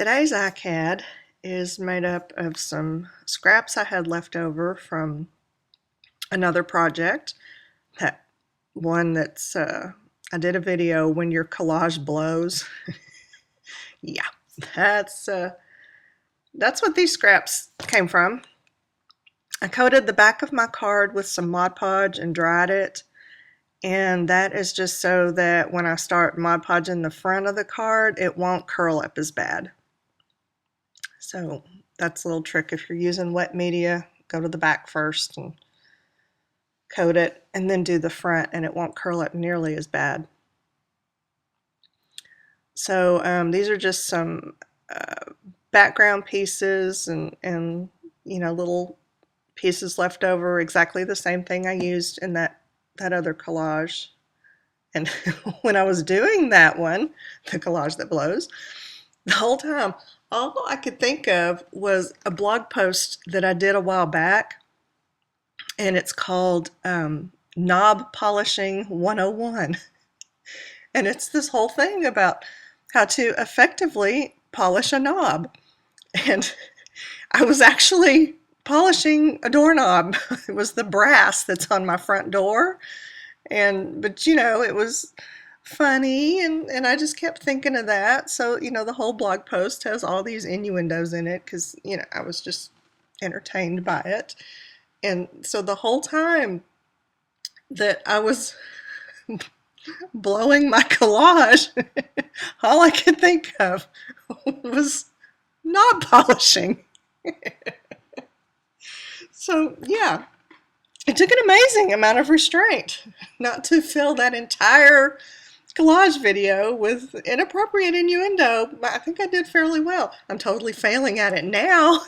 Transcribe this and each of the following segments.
Today's ICAD is made up of some scraps I had left over from another project. That one that's I did a video when your collage blows. Yeah, that's what these scraps came from. I coated the back of my card with some Mod Podge and dried it. And that is just so that when I start Mod Podging the front of the card, it won't curl up as bad. So that's a little trick. If you're using wet media, go to the back first and coat it, and then do the front, and it won't curl up nearly as bad. So these are just some background pieces and little pieces left over, exactly the same thing I used in that other collage. And when I was doing that one, the collage that blows, the whole time, all I could think of was a blog post that I did a while back, and it's called Nob Polishing 101. And it's this whole thing about how to effectively polish a knob. And I was actually polishing a doorknob. It was the brass that's on my front door. But it was funny, and I just kept thinking of that. So, the whole blog post has all these innuendos in it because, I was just entertained by it. And so the whole time that I was blowing my collage, all I could think of was knob polishing. So, yeah, it took an amazing amount of restraint not to fill that entire collage video with inappropriate innuendo. I think I did fairly well. I'm totally failing at it now.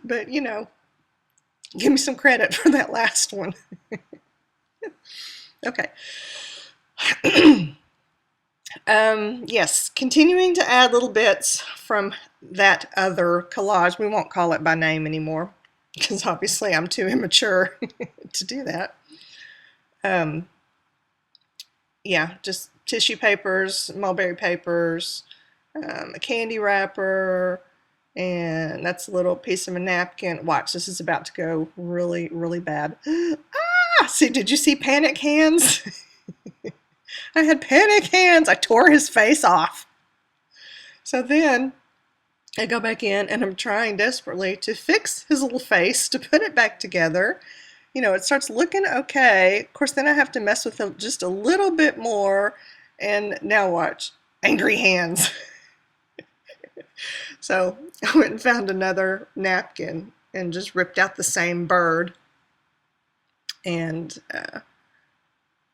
But, give me some credit for that last one. Okay. Yes, continuing to add little bits from that other collage. We won't call it by name anymore because obviously I'm too immature to do that. Yeah, just tissue papers, mulberry papers, a candy wrapper, and that's a little piece of a napkin. Watch, this is about to go really, really bad. Ah! See, did you see panic hands? I had panic hands. I tore his face off. So then I go back in and I'm trying desperately to fix his little face, to put it back together. It starts looking okay. Of course, then I have to mess with him just a little bit more. And now watch, angry hands. So I went and found another napkin and just ripped out the same bird and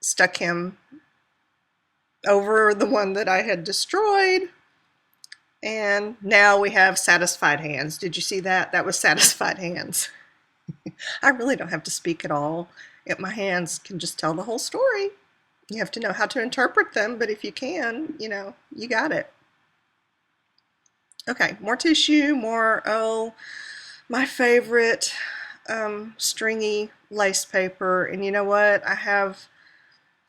stuck him over the one that I had destroyed. And now we have satisfied hands. Did you see that? That was satisfied hands. I really don't have to speak at all. My hands can just tell the whole story. You have to know how to interpret them, but if you can, you got it. Okay, more tissue, more, my favorite stringy lace paper. And you know what? I have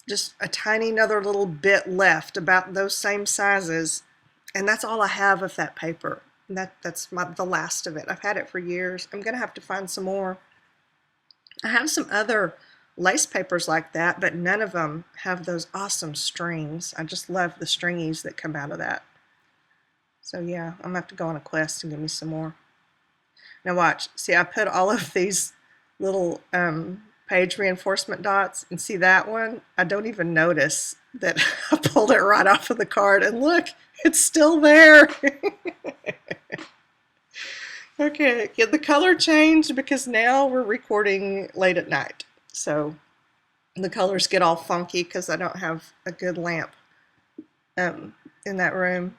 just a tiny another little bit left, about those same sizes. And that's all I have of that paper. That's the last of it. I've had it for years. I'm going to have to find some more. I have some other lace papers like that, but none of them have those awesome strings. I just love the stringies that come out of that. So yeah, I'm going to have to go on a quest and give me some more. Now watch. See, I put all of these little page reinforcement dots, and see that one? I don't even notice that I pulled it right off of the card, and look, it's still there. Okay, yeah, the color changed because now we're recording late at night. So the colors get all funky because I don't have a good lamp in that room.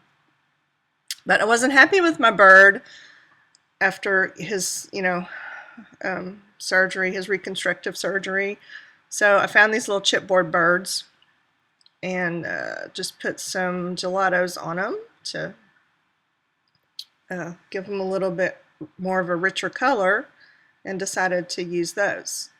But I wasn't happy with my bird after his, surgery, his reconstructive surgery. So I found these little chipboard birds and just put some gelatos on them to give them a little bit more of a richer color, and decided to use those.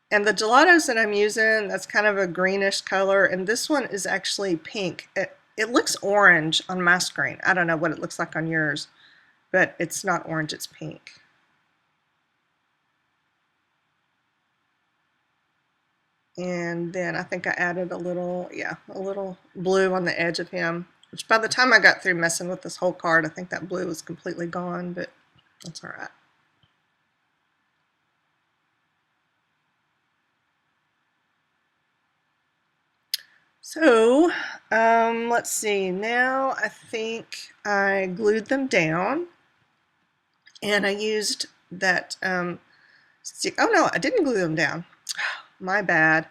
And the gelatos that I'm using, that's kind of a greenish color, and this one is actually pink. it looks orange on my screen. I don't know what it looks like on yours, but it's not orange, it's pink. And then I think I added a little blue on the edge of him, which by the time I got through messing with this whole card, I think that blue was completely gone, but that's all right. So, let's see. Now I think I glued them down, and I used that stick. Oh no, I didn't glue them down. My bad.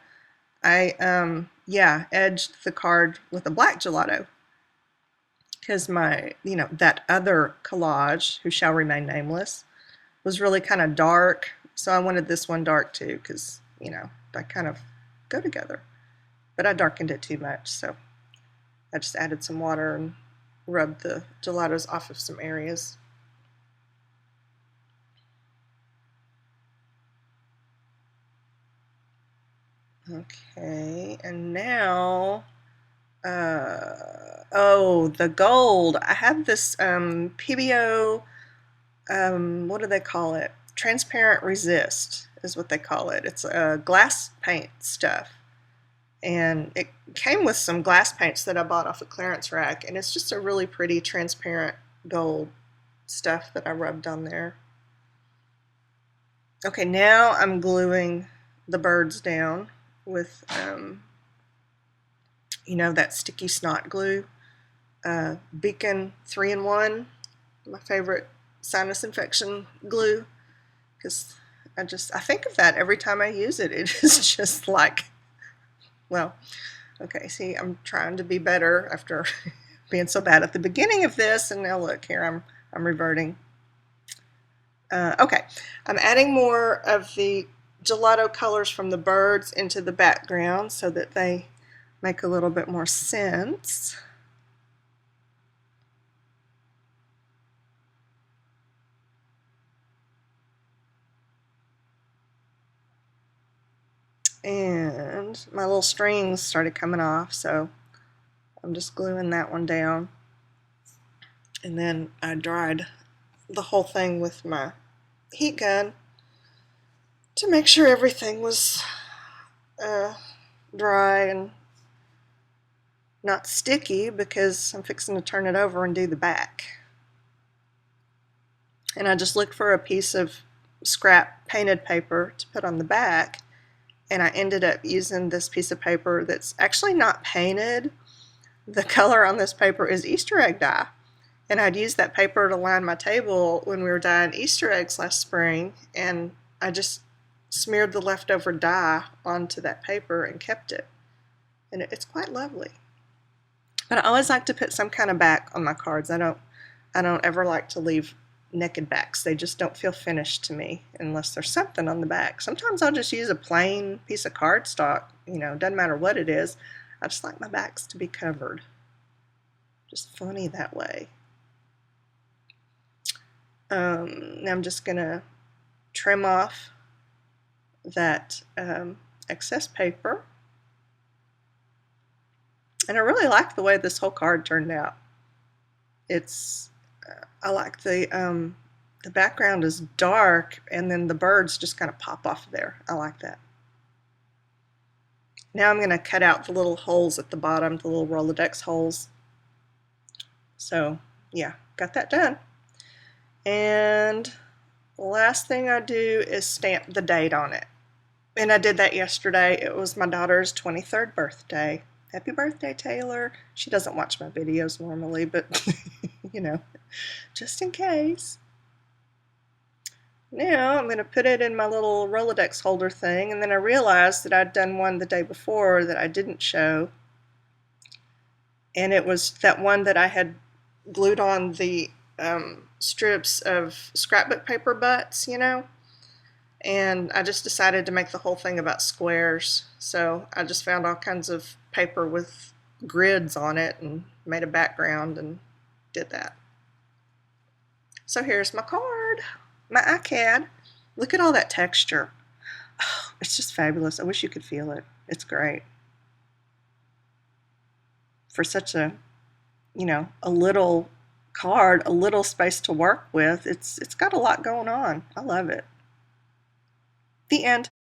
I edged the card with a black gelato because my, that other collage, who shall remain nameless, was really kind of dark. So I wanted this one dark too because, they kind of go together. But I darkened it too much, so I just added some water and rubbed the gelatos off of some areas. Okay, and now, the gold. I have this PBO, what do they call it? Transparent resist is what they call it. It's glass paint stuff. And it came with some glass paints that I bought off a clearance rack, and it's just a really pretty transparent gold stuff that I rubbed on there. Okay, now I'm gluing the birds down with, that sticky snot glue. Beacon 3-in-1, my favorite sinus infection glue, because I think of that every time I use it. It is just like, well, okay, see, I'm trying to be better after being so bad at the beginning of this, and now look, here I'm reverting. Okay, I'm adding more of the gelato colors from the birds into the background so that they make a little bit more sense. And my little strings started coming off, so I'm just gluing that one down. And then I dried the whole thing with my heat gun to make sure everything was dry and not sticky, because I'm fixing to turn it over and do the back. And I just looked for a piece of scrap painted paper to put on the back, and I ended up using this piece of paper that's actually not painted. The color on this paper is Easter egg dye, and I'd used that paper to line my table when we were dyeing Easter eggs last spring, and I just smeared the leftover dye onto that paper and kept it, and it's quite lovely. But I always like to put some kind of back on my cards. I don't ever like to leave naked backs. They just don't feel finished to me unless there's something on the back. Sometimes I'll just use a plain piece of cardstock, doesn't matter what it is. I just like my backs to be covered. Just funny that way. Now I'm just gonna trim off that excess paper. And I really like the way this whole card turned out. I like the background is dark, and then the birds just kind of pop off there. I like that. Now I'm going to cut out the little holes at the bottom, the little Rolodex holes. So yeah, got that done. And the last thing I do is stamp the date on it. And I did that yesterday. It was my daughter's 23rd birthday. Happy birthday, Taylor. She doesn't watch my videos normally, but just in case. Now I'm going to put it in my little Rolodex holder thing, and then I realized that I'd done one the day before that I didn't show. And it was that one that I had glued on the strips of scrapbook paper butts, and I just decided to make the whole thing about squares. So I just found all kinds of paper with grids on it and made a background and did that. So here's my card, my ICAD. Look at all that texture. Oh, it's just fabulous. I wish you could feel it. It's great. For such a a little card, a little space to work with. It's got a lot going on. I love it. The end.